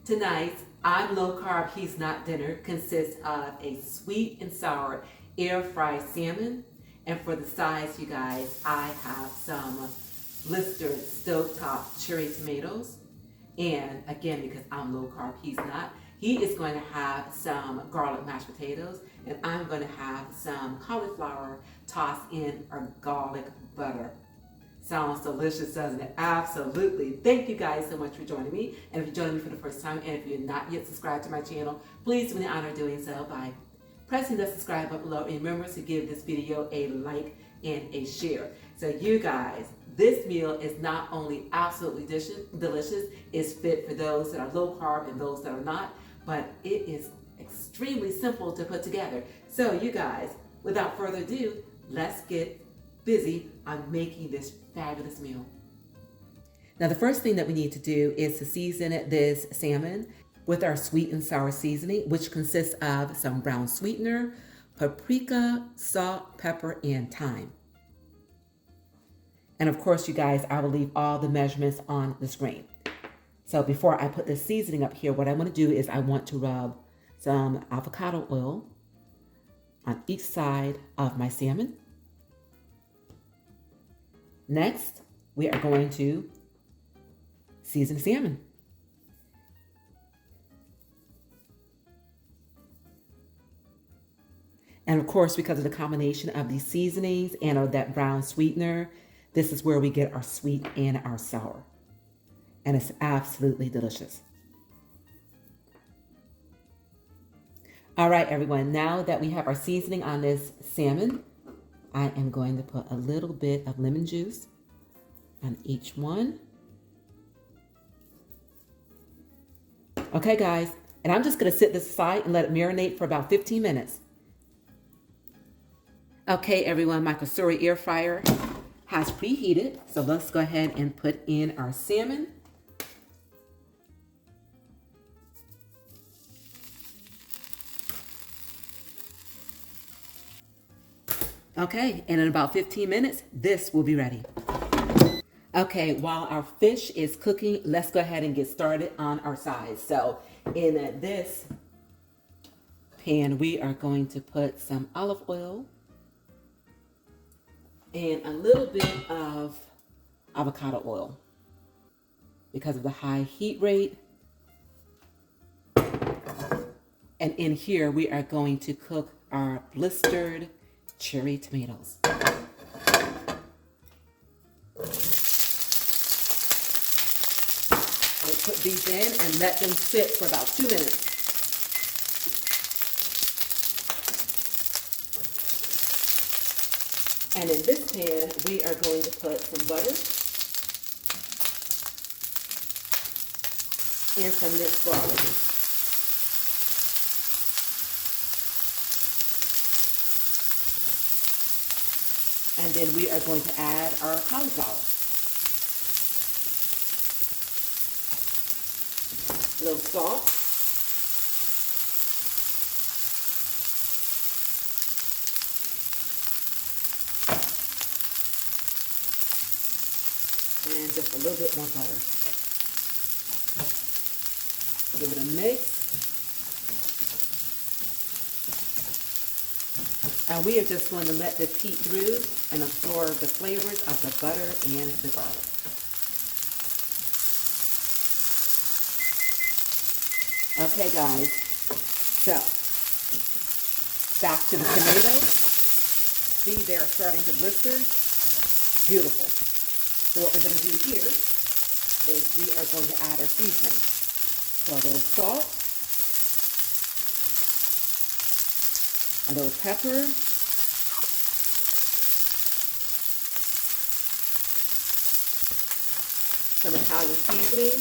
Tonight's I'm low carb, he's not dinner consists of a sweet and sour air fried salmon. And for the sides, you guys, I have some blistered stovetop cherry tomatoes. And again, because I'm low carb, he's not, he is going to have some garlic mashed potatoes, and I'm going to have some cauliflower tossed in our garlic butter. Sounds delicious, doesn't it? Absolutely. Thank you guys so much for joining me. And if you're joining me for the first time, and if you're not yet subscribed to my channel, please do me the honor of doing so by pressing the subscribe button below. And remember to give this video a like and a share. So you guys, this meal is not only absolutely delicious, it's fit for those that are low carb and those that are not, but it is extremely simple to put together. So you guys, without further ado, let's get busy on making this fabulous meal. Now the first thing that we need to do is to season this salmon with our sweet and sour seasoning, which consists of some brown sweetener, paprika, salt, pepper, and thyme. And of course, you guys, I will leave all the measurements on the screen. So before I put the seasoning up here, what I want to do is I want to rub some avocado oil on each side of my salmon. Next, we are going to season salmon. And of course, because of the combination of these seasonings and of that brown sweetener, this is where we get our sweet and our sour. And it's absolutely delicious. All right, everyone, now that we have our seasoning on this salmon, I am going to put a little bit of lemon juice on each one. Okay, guys, and I'm just gonna sit this aside and let it marinate for about 15 minutes. Okay, everyone, my Sauteed air fryer has preheated, so let's go ahead and put in our salmon. Okay, and in about 15 minutes, this will be ready. Okay, while our fish is cooking, let's go ahead and get started on our sides. So in this pan, we are going to put some olive oil and a little bit of avocado oil. Because of the high heat rate. And in here, we are going to cook our blistered cherry tomatoes. We'll put these in and let them sit for about 2 minutes. And in this pan, we are going to put some butter and some minced garlic. And then we are going to add our cauliflower. A little salt. And just a little bit more butter. Give it a mix. And we are just going to let this heat through and absorb the flavors of the butter and the garlic. Okay, guys, so back to the tomatoes. See, they are starting to blister. Beautiful. So what we're going to do here is we are going to add our seasoning. So a little salt, a little pepper, some Italian seasoning,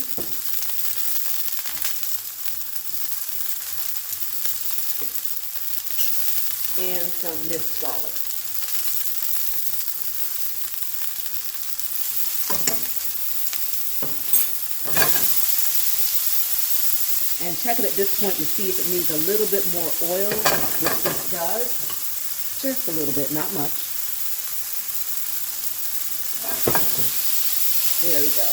and some minced garlic. And check it at this point to see if it needs a little bit more oil, which this does. Just a little bit, not much. There we go.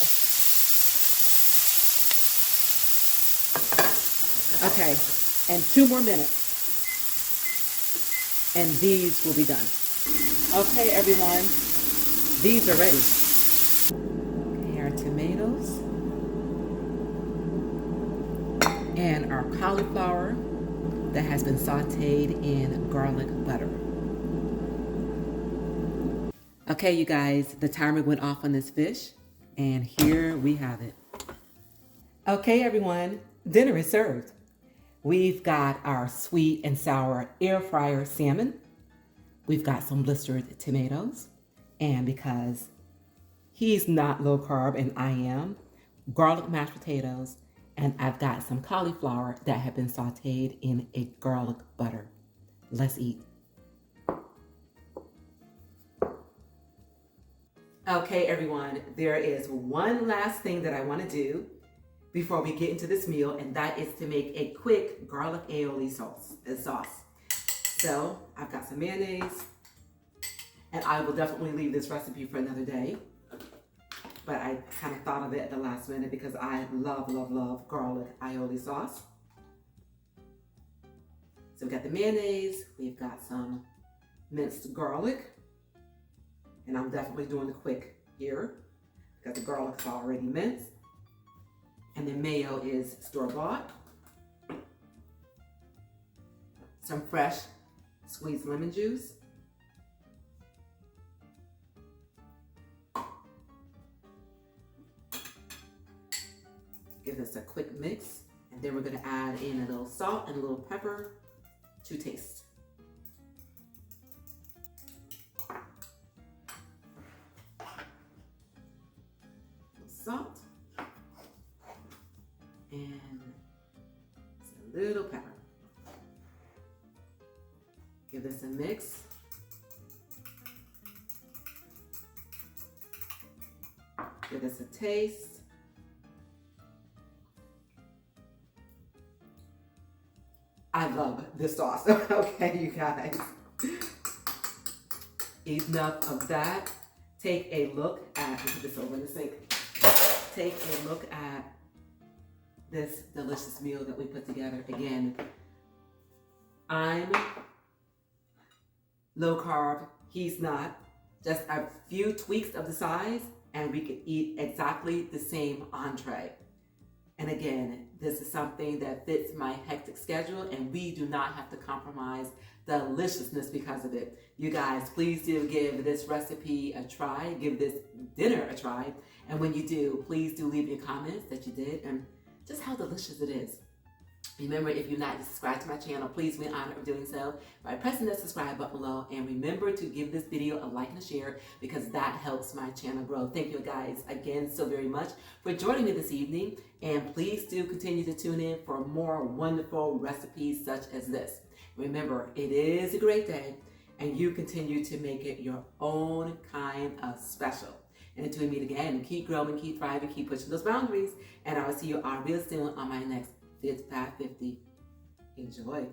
Okay, and 2 more minutes, and these will be done. Okay, everyone, these are ready. Okay, our tomatoes and our cauliflower that has been sauteed in garlic butter. Okay, you guys, the timer went off on this fish, and here we have it. Okay, everyone, dinner is served. We've got our sweet and sour air fryer salmon. We've got some blistered tomatoes, and because he's not low carb and I am, garlic mashed potatoes, and I've got some cauliflower that have been sauteed in a garlic butter. Let's eat. Okay, everyone, there is one last thing that I want to do before we get into this meal, and that is to make a quick garlic aioli sauce. So I've got some mayonnaise, and I will definitely leave this recipe for another day. But I kind of thought of it at the last minute because I love, love, love garlic aioli sauce. So we've got the mayonnaise, we've got some minced garlic, and I'm definitely doing the quick here because the garlic's already minced. And the mayo is store-bought. Some fresh squeezed lemon juice. Give this a quick mix, and then we're going to add in a little salt and a little pepper to taste. Salt and a little pepper. Give this a mix. Give this a taste. I love this sauce. Okay, you guys. Enough of that. Take a look at, put this over in the sink. Take a look at this delicious meal that we put together. Again, I'm low carb, he's not. Just a few tweaks of the size and we could eat exactly the same entree. And again, this is something that fits my hectic schedule, and we do not have to compromise the deliciousness because of it. You guys, please do give this recipe a try, give this dinner a try, and when you do, please do leave your comments that you did and just how delicious it is. Remember, if you're not subscribed to my channel, please be honored of doing so by pressing the subscribe button below, and remember to give this video a like and a share because that helps my channel grow. Thank you guys again so very much for joining me this evening, and please do continue to tune in for more wonderful recipes such as this. Remember, it is a great day, and you continue to make it your own kind of special. And until we meet again, keep growing, keep thriving, keep pushing those boundaries, and I will see you all real soon on my next Fit 550. Enjoy.